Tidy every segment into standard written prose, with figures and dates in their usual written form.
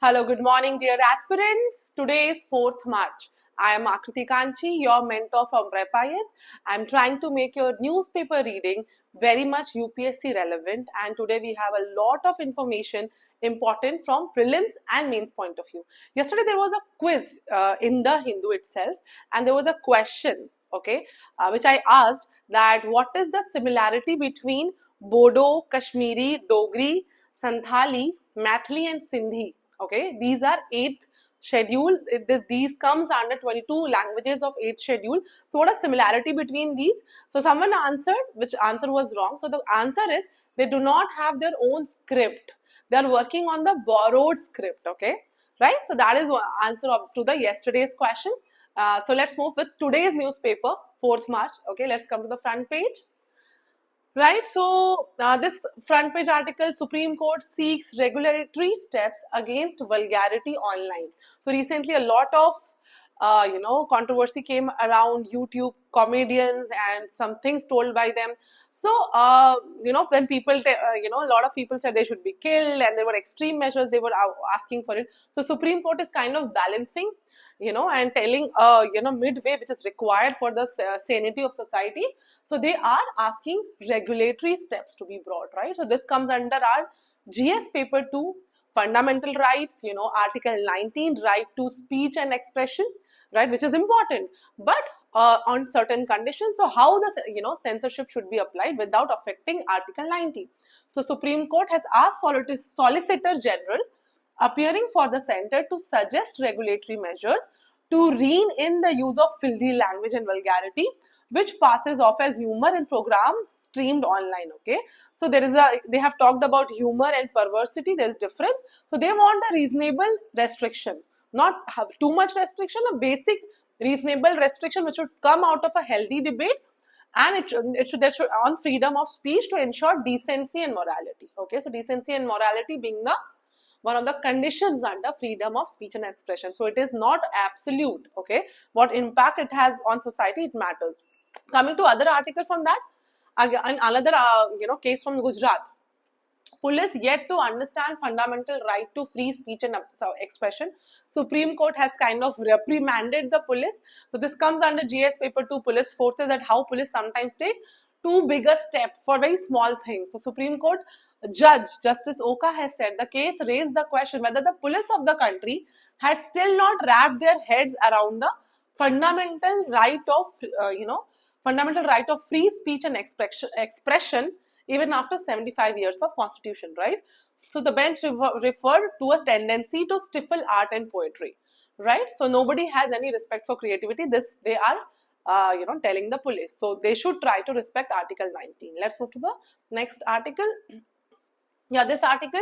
Hello, good morning, dear aspirants. Today is 4th March. I am Akriti Kanchi, your mentor from Prelims. I am trying to make your newspaper reading very much UPSC relevant, and today we have a lot of information important from prelims and mains point of view. Yesterday there was a quiz in the Hindu itself, and there was a question, which I asked that what is the similarity between Bodo, Kashmiri, Dogri, Santhali, Maithili and Sindhi. Okay, these are 8th schedule. These comes under 22 languages of 8th schedule. So what is similarity between these? So someone answered, which answer was wrong. So the answer is they do not have their own script. They are working on the borrowed script. Okay, right? So that is answer to the yesterday's question. So let's move with today's newspaper, 4th March. Okay, let's come to the front page. Right, so this front page article, Supreme Court seeks regulatory steps against vulgarity online. So recently a lot of controversy came around YouTube comedians and some things told by them. So when people a lot of people said they should be killed, and there were extreme measures they were asking for it. So Supreme Court is kind of balancing, and telling midway which is required for the sanity of society. So they are asking regulatory steps to be brought, right? So this comes under our GS paper 2, fundamental rights, article 19, right to speech and expression, right, which is important, but on certain conditions. So how the censorship should be applied without affecting article 19. So Supreme Court has asked Solicitor General appearing for the center to suggest regulatory measures to rein in the use of filthy language and vulgarity, which passes off as humor in programs streamed online. Okay, so they have talked about humor and perversity. There is difference. So they want a reasonable restriction, not have too much restriction, a basic reasonable restriction which should come out of a healthy debate, and it should on freedom of speech to ensure decency and morality. Okay, so decency and morality being the one of the conditions under freedom of speech and expression. So it is not absolute. Okay, what impact it has on society, it matters. Coming to other article from that, again another case from Gujarat. Police yet to understand fundamental right to free speech and expression. Supreme Court has kind of reprimanded the police. So this comes under GS paper 2, police forces, that how police sometimes take too big a step for very small things. So Supreme Court Judge Justice Oka has said the case raised the question whether the police of the country had still not wrapped their heads around the fundamental right of free speech and expression even after 75 years of constitution, right? So the bench referred to a tendency to stifle art and poetry, right? So nobody has any respect for creativity. This they are telling the police. So they should try to respect Article 19. Let's move to the next article. Yeah, this article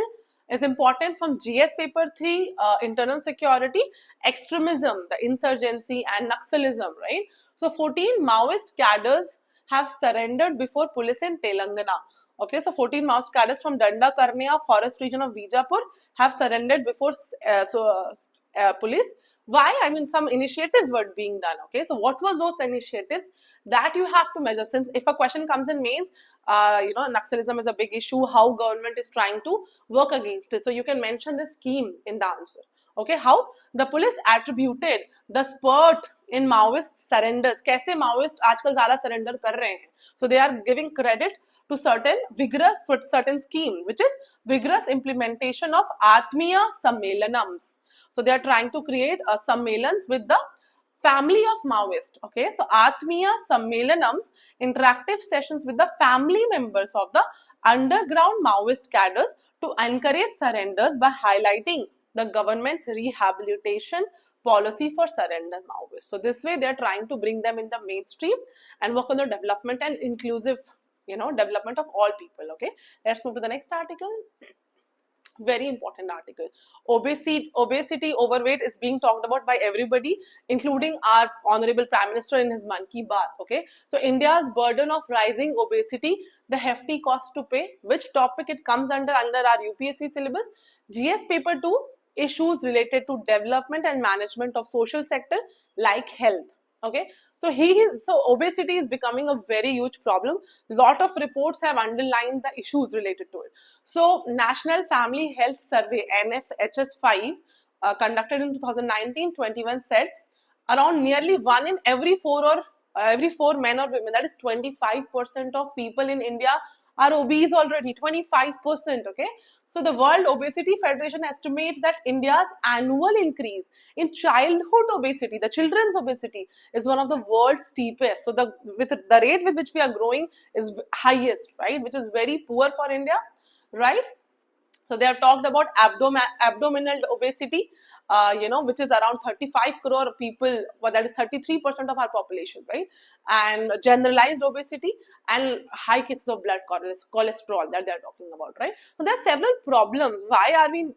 is important from GS paper 3, internal security, extremism, the insurgency and Naxalism, right? So 14 Maoist cadres have surrendered before police in Telangana. Okay, so 14 Maoist cadres from Danda Karnia forest region of Bijapur have surrendered before police. Why? I mean, some initiatives were being done. Okay, so what was those initiatives? That you have to measure. Since if a question comes in mains, Naxalism is a big issue, how government is trying to work against it. So you can mention the scheme in the answer. Okay, how the police attributed the spurt in Maoist surrenders. कैसे Maoist आजकल ज़्यादा surrender कर रहे हैं? So they are giving credit to certain scheme, which is vigorous implementation of Atmiya Sammelanams. So they are trying to create a sammelans with the family of Maoist. Okay, so Atmiya Sammelanams, interactive sessions with the family members of the underground Maoist cadres to encourage surrenders by highlighting the government's rehabilitation policy for surrender Maoists. So this way they are trying to bring them in the mainstream and work on the development and inclusive development of all people. Okay, let's move to the next article. Very important article. Obesity, overweight is being talked about by everybody, including our Honorable Prime Minister in his Man Ki Baat. Okay, so India's burden of rising obesity, the hefty cost to pay. Which topic it comes under our UPSC syllabus? GS paper 2, issues related to development and management of social sector like health. Okay, so obesity is becoming a very huge problem. Lot of reports have underlined the issues related to it. So National Family Health Survey NFHS5 conducted in 2019-21 said around nearly 1 in every 4 men or women, that is 25% of people in India are obese already, 25%. Okay, so the World Obesity Federation estimates that India's annual increase in childhood obesity, the children's obesity, is one of the world's steepest. So the rate with which we are growing is highest, right, which is very poor for India, right? So they have talked about abdominal obesity, which is around 35 crore people, well, that is 33% of our population, right? And generalized obesity and high cases of blood cholesterol that they are talking about, right? So there are several problems. Why are we,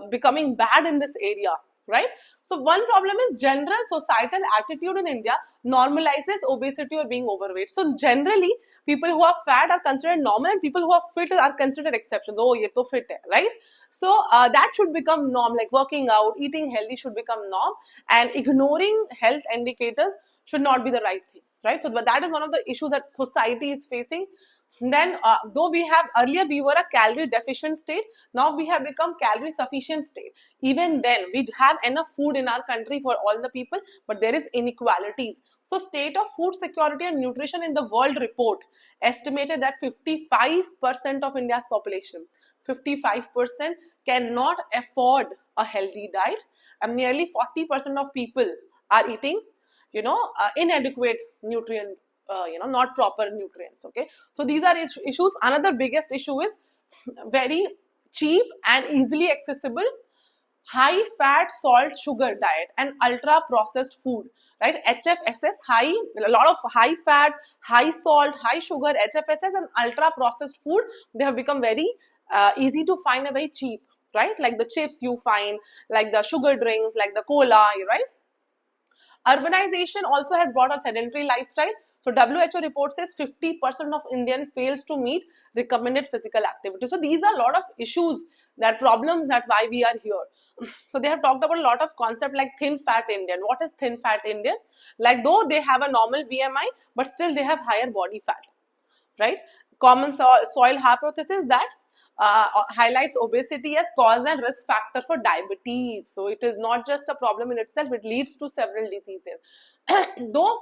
becoming bad in this area, right? So one problem is general societal attitude in India normalizes obesity or being overweight. So generally, people who are fat are considered normal and people who are fit are considered exceptions. Oh, ye to fit hai, right? So that should become norm, like working out, eating healthy should become norm, and ignoring health indicators should not be the right thing, right? So but that is one of the issues that society is facing. Then though earlier we were a calorie deficient state, now we have become calorie sufficient state. Even then we have enough food in our country for all the people, but there is inequalities. So State of Food Security and Nutrition in the World report estimated that 55% of India's population, 55% cannot afford a healthy diet, and nearly 40% of people are eating inadequate nutrient, not proper nutrients. Okay, so these are issues. Another biggest issue is very cheap and easily accessible high fat, salt, sugar diet and ultra processed food, right? HFSS, a lot of high fat, high salt, high sugar, HFSS and ultra processed food, they have become very easy to find and very cheap, right? Like the chips you find, like the sugar drinks, like the cola, right? Urbanization also has brought a sedentary lifestyle. So WHO report says 50% of Indian fails to meet recommended physical activity. So these are a lot of issues, that problems, that why we are here. So they have talked about a lot of concept like thin fat Indian. What is thin fat Indian? Like though they have a normal BMI, but still they have higher body fat, right? Common soil hypothesis that highlights obesity as cause and risk factor for diabetes. So it is not just a problem in itself, it leads to several diseases. Though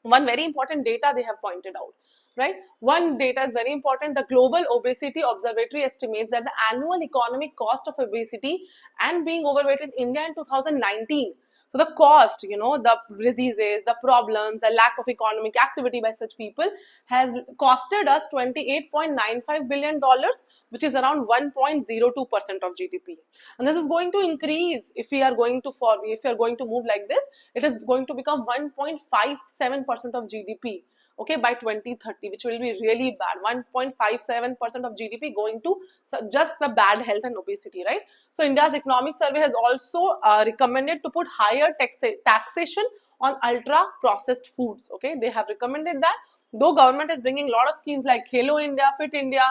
one very important data they have pointed out, right? One data is very important. The Global Obesity Observatory estimates that the annual economic cost of obesity and being overweight in India in 2019, so the cost, the diseases, the problems, the lack of economic activity by such people has costed us $28.95 billion, which is around 1.02% of GDP. And this is going to increase if we are going to move like this. It is going to become 1.57% of GDP. Okay, by 2030, which will be really bad. 1.57% of GDP going to just the bad health and obesity, right? So India's economic survey has also recommended to put higher taxation on ultra processed foods. Okay, they have recommended that. Though government is bringing a lot of schemes like Hello India, Fit India,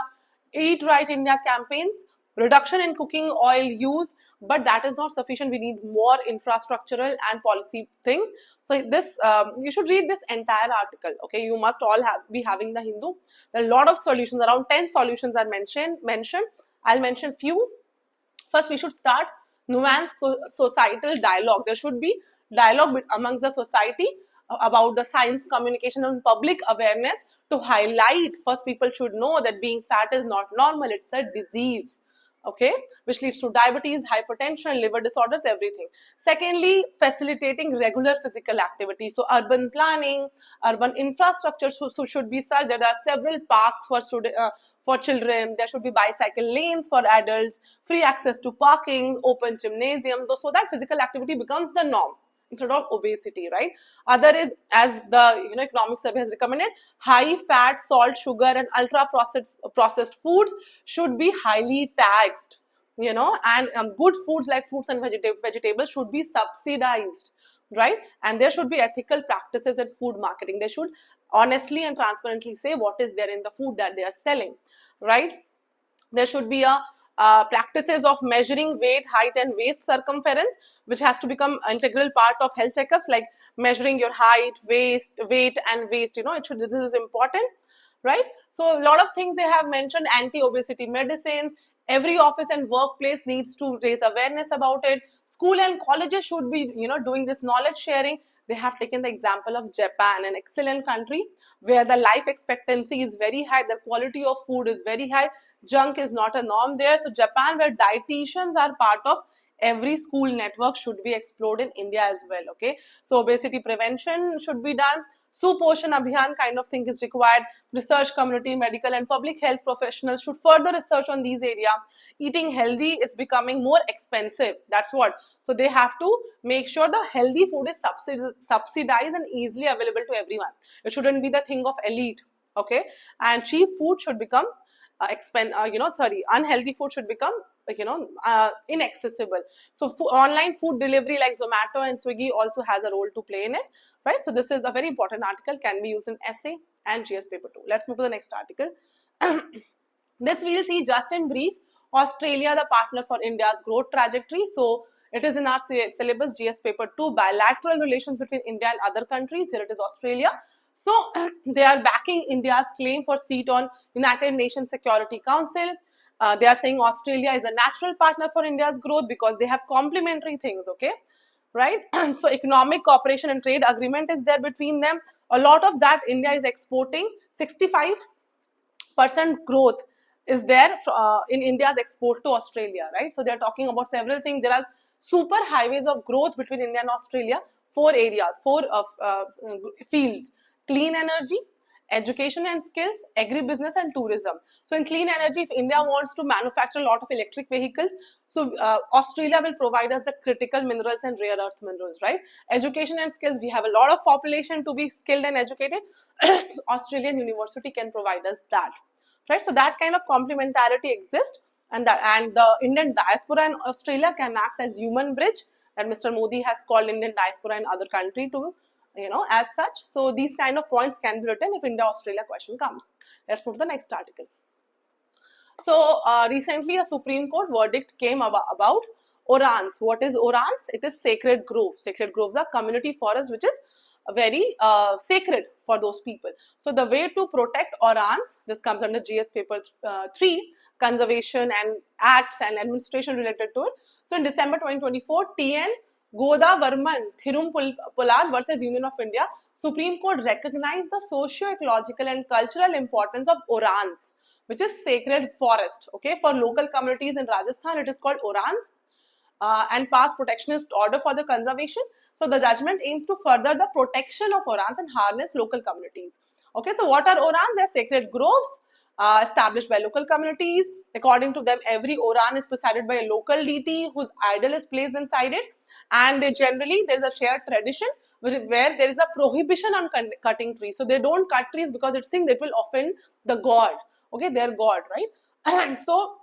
Eat Right India campaigns, reduction in cooking oil use, but that is not sufficient. We need more infrastructural and policy things. So this, you should read this entire article. Okay, you must all be having the Hindu. There are a lot of solutions, around 10 solutions are mentioned. I'll mention few. First, we should start nuanced societal dialogue. There should be dialogue amongst the society about the science, communication and public awareness to highlight. First, people should know that being fat is not normal, it's a disease. Okay, which leads to diabetes, hypertension, liver disorders, everything. Secondly, facilitating regular physical activity. So urban planning, urban infrastructure should be such that there are several parks for children. There should be bicycle lanes for adults, free access to parking, open gymnasium, so that physical activity becomes the norm instead of obesity, right? Other is, as the economic survey has recommended, high fat, salt, sugar and ultra processed foods should be highly taxed, and good foods like fruits and vegetables should be subsidized, right? And there should be ethical practices in food marketing. They should honestly and transparently say what is there in the food that they are selling, right? There should be a practices of measuring weight, height and waist circumference, which has to become an integral part of health checkups, like measuring your height, weight and waist, this is important, right? So a lot of things they have mentioned, anti-obesity medicines. Every office and workplace needs to raise awareness about it. School and colleges should be, doing this knowledge sharing. They have taken the example of Japan, an excellent country where the life expectancy is very high, the quality of food is very high, junk is not a norm there. So Japan, where dietitians are part of every school network, should be explored in India as well, okay? So obesity prevention should be done. Suposhan Abhiyan kind of thing is required. Research community, medical and public health professionals should further research on these areas. Eating healthy is becoming more expensive. That's what. So they have to make sure the healthy food is subsidized and easily available to everyone. It shouldn't be the thing of elite, okay? And cheap food should become unhealthy food should become inaccessible. So online food delivery like Zomato and Swiggy also has a role to play in it, right? So this is a very important article, can be used in essay and GS paper 2. Let's move to the next article. This we'll see just in brief. Australia, the partner for India's growth trajectory. So it is in our syllabus GS paper 2, bilateral relations between India and other countries. Here it is Australia. So they are backing India's claim for seat on United Nations Security Council. They are saying Australia is a natural partner for India's growth because they have complementary things, okay, right? So economic cooperation and trade agreement is there between them. A lot of that India is exporting. 65% growth is there in India's export to Australia, right? So they are talking about several things. There are super highways of growth between India and Australia. 4 areas, 4 fields: clean energy, education and skills, agribusiness and tourism. So in clean energy, if India wants to manufacture a lot of electric vehicles, so Australia will provide us the critical minerals and rare earth minerals, right? Education and skills, we have a lot of population to be skilled and educated. Australian university can provide us that, right? So that kind of complementarity exists, and the Indian diaspora in Australia can act as human bridge, that Mr. Modi has called Indian diaspora in other country to, as such. So these kind of points can be written if India-Australia question comes. Let's move to the next article. So recently a Supreme Court verdict came about orans. What is orans? It is sacred groves. Sacred groves are community forests, which is very sacred for those people. So the way to protect orans, this comes under GS paper 3, conservation and acts and administration related to it. So in December 2024, TN Godavarman Thirumpullar versus Union of India, Supreme Court recognized the socio-ecological and cultural importance of orans, which is sacred forest, okay? For local communities in Rajasthan, it is called orans, and passed protectionist order for the conservation. So the judgment aims to further the protection of orans and harness local communities. Okay, so what are orans? They are sacred groves established by local communities. According to them, every oran is presided by a local deity whose idol is placed inside it. And there is a shared tradition where there is a prohibition on cutting trees. So they don't cut trees because it's think that will offend the god, okay, their god, right? So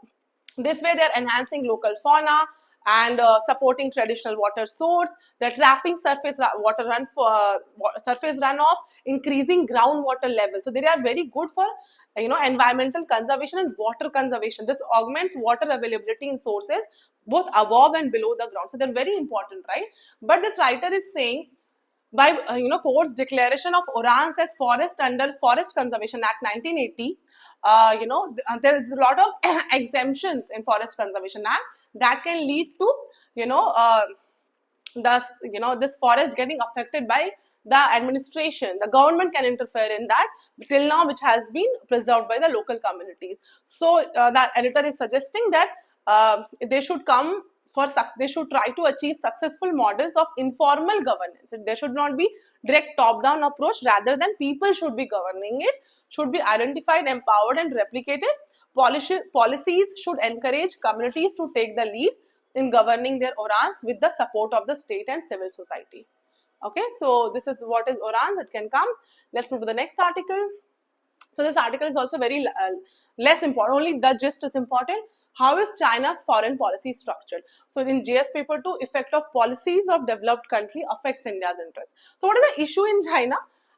this way they are enhancing local fauna and supporting traditional water source. They're trapping surface runoff, increasing groundwater level. So they are very good for environmental conservation and water conservation. This augments water availability in sources both above and below the ground. So they're very important, right? But this writer is saying, by court's declaration of orans as forest under Forest Conservation Act 1980, there is a lot of exemptions in Forest Conservation Act that can lead to this forest getting affected by the administration. The government can interfere in that till now, which has been preserved by the local communities. So that editor is suggesting that they should try to achieve successful models of informal governance. There should not be direct top-down approach, rather than people should be governing it, should be identified, empowered and replicated. Policies should encourage communities to take the lead in governing their orans with the support of the state and civil society. Okay, so this is what is orans. It can come. Let's move to the next article. So this article is also very less important. Only the gist is important. How is China's foreign policy structured? So in GS paper 2, effect of policies of developed country affects India's interest. So what is the issue in China?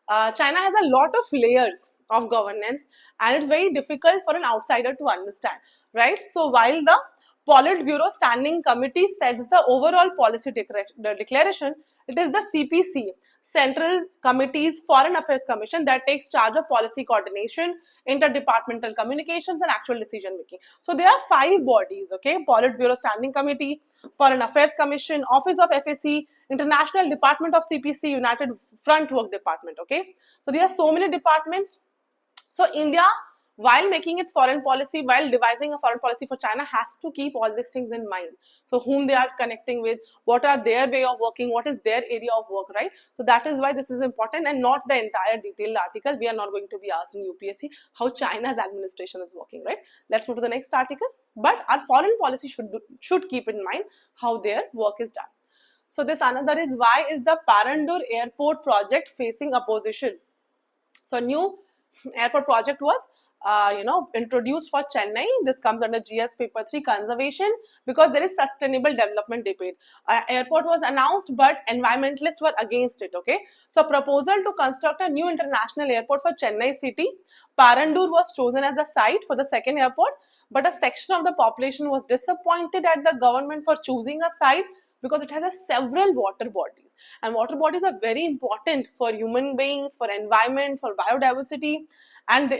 China has a lot of layers of governance, and it's very difficult for an outsider to understand, right? So while the Politburo Standing Committee sets the overall policy declaration, it is the CPC, Central Committee's Foreign Affairs Commission, that takes charge of policy coordination, interdepartmental communications, and actual decision making. So there are 5 bodies, okay? Politburo Standing Committee, Foreign Affairs Commission, Office of FAC, International Department of CPC, United Front Work Department, okay? So there are so many departments. So India, while making its foreign policy, while devising a foreign policy for China, has to keep all these things in mind. So whom they are connecting with, what are their way of working, what is their area of work, right? So that is why this is important, and not the entire detailed article. We are not going to be asked in UPSC how China's administration is working, right? Let's move to the next article. But our foreign policy should keep in mind how their work is done. So this another is, why is the Parandur Airport project facing opposition? So new airport project was introduced for Chennai. This comes under GS paper 3, conservation, because there is sustainable development debate. Airport was announced, but environmentalists were against it, okay? So proposal to construct a new international airport for Chennai city. Parandur was chosen as the site for the second airport, but a section of the population was disappointed at the government for choosing a site because it has several water bodies, and water bodies are very important for human beings, for environment, for biodiversity, and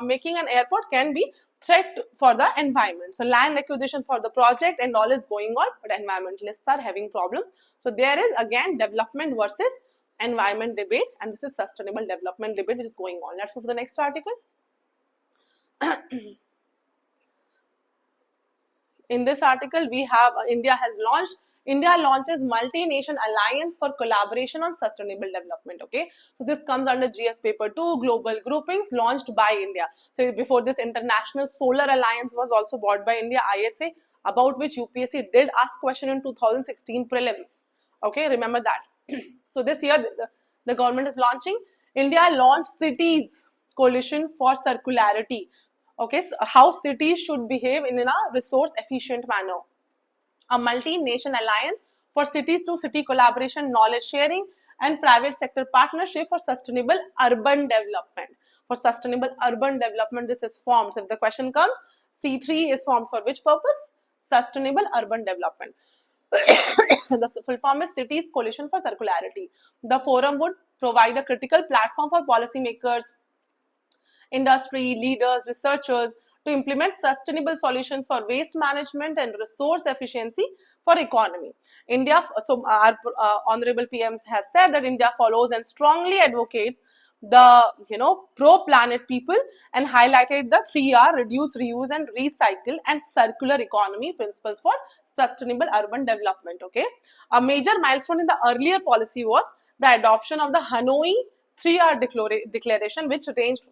making an airport can be threat for the environment. So land acquisition for the project and all is going on, but environmentalists are having problem. So there is again development versus environment debate, and this is sustainable development debate which is going on. Let's move to the next article. In this article, we have India launches multi-nation alliance for collaboration on sustainable development, okay? So this comes under GS paper 2, global groupings launched by India. So before this, International Solar Alliance was also brought by India, ISA, about which UPSC did ask question in 2016 prelims, okay? Remember that. So this year, the government is launching, India launched Cities Coalition for Circularity, okay? So how cities should behave in a resource efficient manner. A multi-nation alliance for cities through city collaboration, knowledge sharing, and private sector partnership for sustainable urban development. For sustainable urban development, this is formed. So if the question comes, C3 is formed for which purpose? Sustainable urban development. The full form is Cities Coalition for Circularity. The forum would provide a critical platform for policymakers, industry, leaders, researchers, to implement sustainable solutions for waste management and resource efficiency for economy. India, so our Honorable PM has said that India follows and strongly advocates the pro-planet people, and highlighted the 3R, reduce, reuse and recycle, and circular economy principles for sustainable urban development, okay? A major milestone in the earlier policy was the adoption of the Hanoi 3R declaration, which phase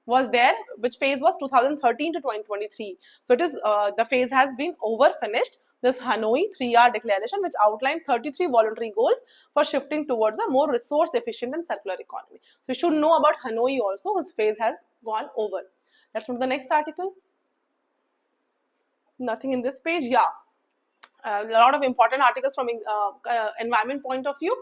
was 2013 to 2023. So it is the phase has been finished. This Hanoi 3R declaration, which outlined 33 voluntary goals for shifting towards a more resource efficient and circular economy. So you should know about Hanoi also, whose phase has gone over. Let's move to the next article. Nothing in this page. Yeah, a lot of important articles from environment point of view.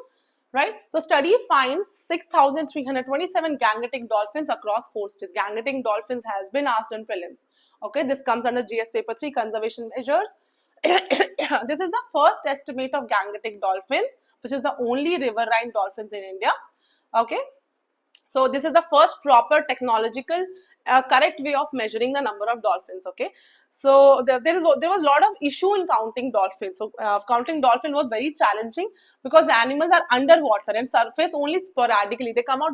Right, so study finds 6,327 gangetic dolphins across 4 states. Gangetic dolphins has been asked in prelims. Okay, this comes under GS paper 3, conservation measures. This is the first estimate of gangetic dolphin, which is the only riverine dolphins in India. Okay, so this is the first proper technological correct way of measuring the number of dolphins. Okay, so there was a lot of issue in counting dolphins. So counting dolphin was very challenging because the animals are underwater and surface only sporadically. They come out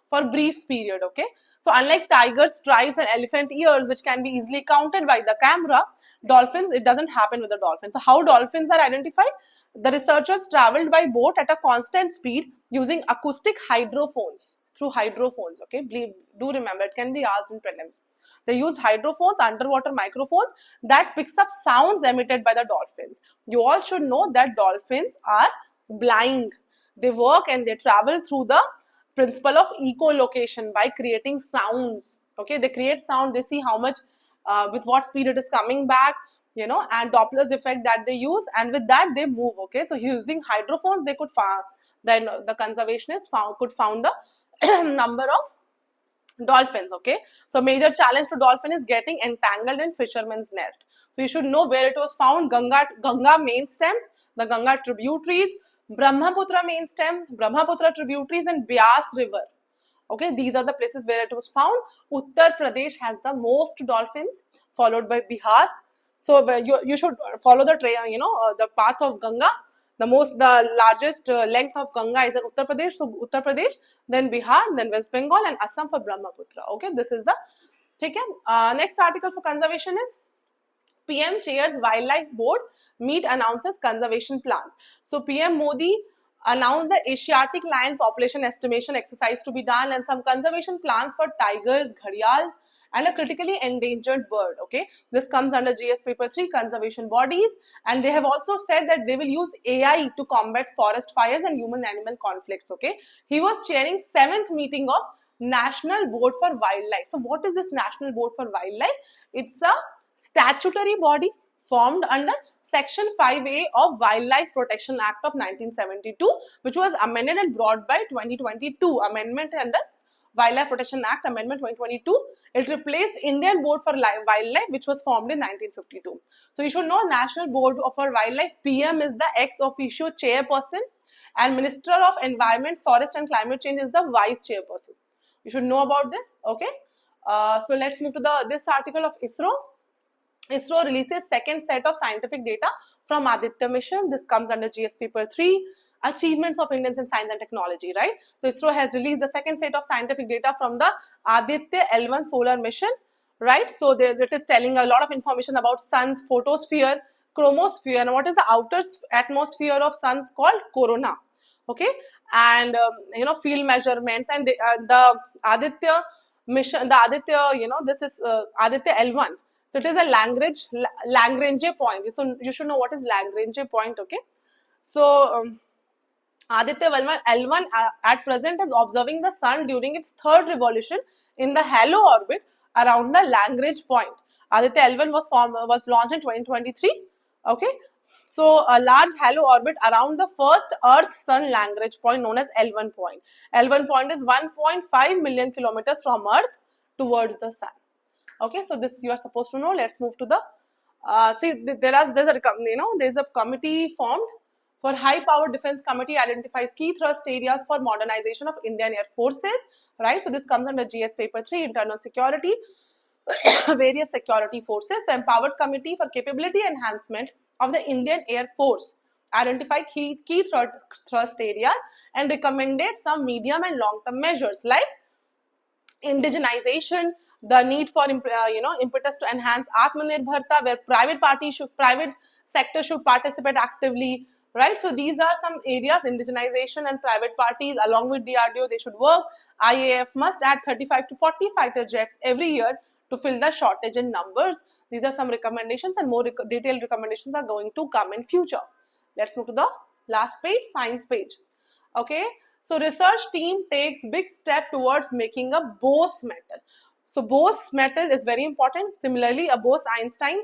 for brief period. Okay, so unlike tigers, stripes and elephant ears, which can be easily counted by the camera, dolphins, it doesn't happen with the dolphins. So how dolphins are identified? The researchers traveled by boat at a constant speed using acoustic hydrophones. Through hydrophones, okay, do remember, it can be asked in prelims. They used hydrophones, underwater microphones that picks up sounds emitted by the dolphins. You all should know that dolphins are blind. They work and they travel through the principle of echolocation by creating sounds. Okay, they create sound, they see how much, with what speed it is coming back, and Doppler's effect that they use, and with that they move. Okay, so using hydrophones, they could find, then the conservationists could found the number of dolphins. Okay, so major challenge to dolphin is getting entangled in fisherman's net. So you should know where it was found. Ganga main stem, the Ganga tributaries, Brahmaputra main stem, Brahmaputra tributaries, and Beas river. Okay, these are the places where it was found. Uttar Pradesh has the most dolphins, followed by Bihar. So you should follow the the path of Ganga. The largest length of Ganga is in Uttar Pradesh. So Uttar Pradesh, then Bihar, then West Bengal, and Assam for Brahmaputra. Okay, this is the next article for conservation is PM chairs Wildlife Board, meet announces conservation plans. So PM Modi announced the Asiatic lion population estimation exercise to be done and some conservation plans for tigers, gharials, and a critically endangered bird. Okay, this comes under GS paper 3, conservation bodies, and they have also said that they will use AI to combat forest fires and human animal conflicts. Okay, he was chairing 7th meeting of National Board for Wildlife. So what is this National Board for Wildlife? It's a statutory body formed under Section 5A of Wildlife Protection Act of 1972, which was amended and brought by 2022 amendment under Wildlife Protection Act Amendment 2022. It replaced Indian Board for Wildlife, which was formed in 1952. So you should know National Board for Wildlife, PM is the ex officio chairperson and Minister of Environment, Forest and Climate Change is the vice chairperson. You should know about this. Okay. So let's move to this article of ISRO. ISRO releases second set of scientific data from Aditya mission. This comes under GS paper 3, achievements of Indians in science and technology, right? So ISRO has released the second set of scientific data from the Aditya L1 solar mission, right? So it is telling a lot of information about sun's photosphere, chromosphere, and what is the outer atmosphere of sun's called corona. Okay, and field measurements, and the Aditya mission, the Aditya, this is Aditya L1. So it is a Lagrange point. So you should know what is Lagrange point. Okay, so Aditya L1 at present is observing the sun during its third revolution in the halo orbit around the Lagrange point. Aditya L1 was launched in 2023. Okay, so a large halo orbit around the first Earth-Sun Lagrange point known as L1 point. L1 point is 1.5 million kilometers from Earth towards the sun. Okay, so this you are supposed to know. Let's move to the there's a committee formed for high-powered defense committee identifies key thrust areas for modernization of Indian Air Forces. Right, so this comes under GS paper 3, internal security, various security forces. The empowered committee for capability enhancement of the Indian Air Force identify key thrust areas and recommended some medium and long-term measures like indigenization, the need for impetus to enhance Atmanirbharta, where private sector should participate actively, right? So these are some areas, indigenization and private parties along with DRDO, they should work. IAF must add 35 to 40 fighter jets every year to fill the shortage in numbers. These are some recommendations and more detailed recommendations are going to come in future. Let's move to the last page, science page. Okay, so research team takes big step towards making a Bose metal. So Bose metal is very important. Similarly, a Bose-Einstein,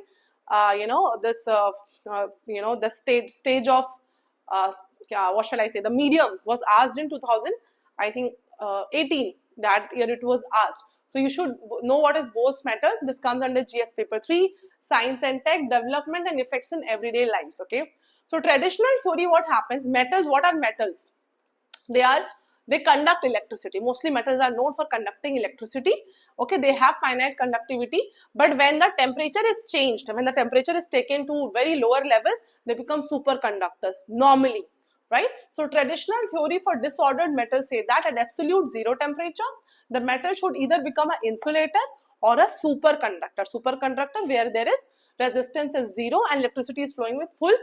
the stage of, what shall I say, the medium was asked in 2018. That year it was asked. So you should know what is Bose metal. This comes under GS paper 3, science and tech, development and effects in everyday lives. Okay. So traditional theory, what happens? Metals, what are metals? They conduct electricity. Mostly metals are known for conducting electricity. Okay, they have finite conductivity, but when the temperature is changed, when the temperature is taken to very lower levels, they become superconductors normally, right? So traditional theory for disordered metals say that at absolute zero temperature, the metal should either become an insulator or a superconductor. Superconductor where there is resistance is zero and electricity is flowing with full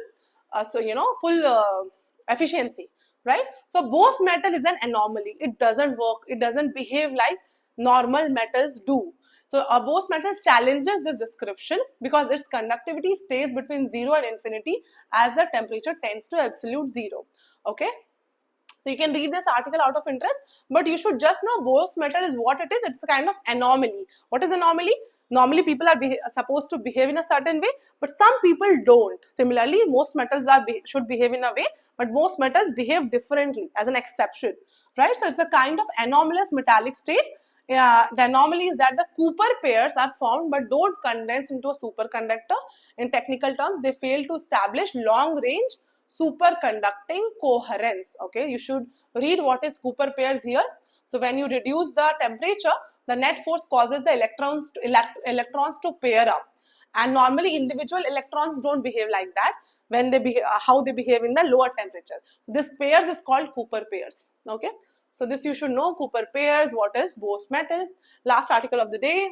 efficiency. Right? So Bose metal is an anomaly. It doesn't work. It doesn't behave like normal metals do. So a Bose metal challenges this description because its conductivity stays between 0 and infinity as the temperature tends to absolute zero. Okay. So you can read this article out of interest, but you should just know Bose metal is what it is. It's a kind of anomaly. What is anomaly? Normally people are supposed to behave in a certain way, but some people don't. Similarly, most metals should behave in a way, but most metals behave differently as an exception, right? So it's a kind of anomalous metallic state. The anomaly is that the Cooper pairs are formed but don't condense into a superconductor. In technical terms, they fail to establish long range superconducting coherence. Okay, you should read what is Cooper pairs here. So when you reduce the temperature, the net force causes the electrons to pair up, and normally individual electrons don't behave like that when they how they behave in the lower temperature. This pairs is called Cooper pairs. Okay, so this you should know, Cooper pairs, what is Bose metal. Last article of the day.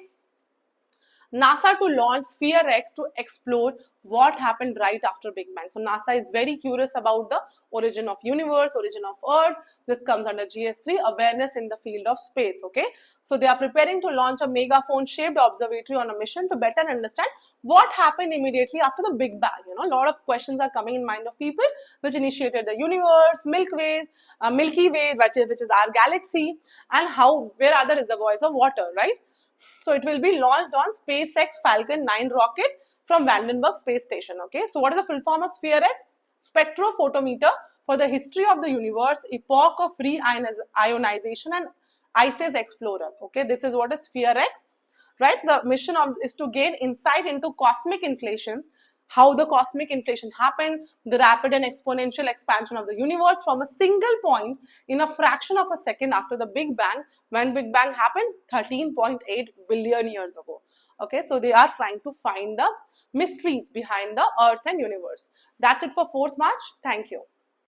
NASA to launch Sphere X to explore what happened right after Big Bang. So NASA is very curious about the origin of universe, origin of Earth. This comes under GS3, awareness in the field of space. Okay, so they are preparing to launch a megaphone shaped observatory on a mission to better understand what happened immediately after the Big Bang. You know, a lot of questions are coming in mind of people, which initiated the universe, Milky Way, which is our galaxy, and where are the reservoirs of water, right? So it will be launched on SpaceX Falcon 9 rocket from Vandenberg Space Station. Okay, so what is the full form of Sphere X? Spectrophotometer for the history of the universe, epoch of free ionization, and ICES Explorer. Okay, this is what is Sphere X, right? The mission is to gain insight into cosmic inflation, how the cosmic inflation happened, the rapid and exponential expansion of the universe from a single point in a fraction of a second after the Big Bang. When Big Bang happened? 13.8 billion years ago. Okay, so they are trying to find the mysteries behind the Earth and universe. That's it for 4th March. Thank you.